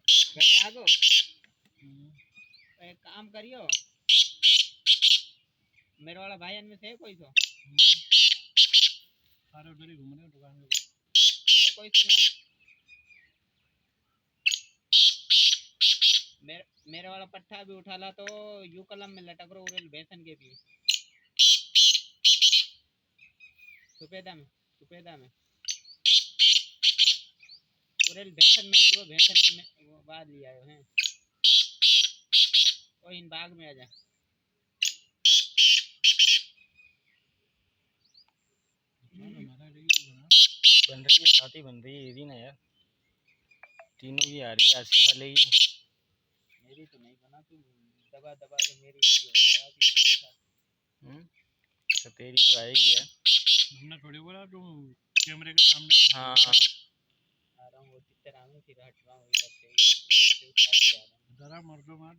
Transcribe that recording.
घरे आगो एक काम करियो, मेरे वाला भाई में से कोई तो सारे उधर ही घूम रहे हैं दुकान में, और कोई तो ना मेरे वाला पट्टा भी उठा ला तो यू कलम में लटक रो उरेल बेसन के भी सुपेदा में उरेल बेसन में जो बेसन के में वो बाद लिया है और इन बाग में आ जा बन रही है बात ही बन रही है यदि ना यार तीनों की आ रही है आसिफ वाले की मेरी तो नहीं बना तू दबा दबा के मेरी वीडियो बनाया तो तेरी तो आएगी यार हमने थोड़ी बोला तुम कैमरे के सामने हाँ आ रहा हूँ वो चित्तर आऊँ फिर हट रहा हूँ इधर से उतार के आ रहा हूँ जरा मर्दों मार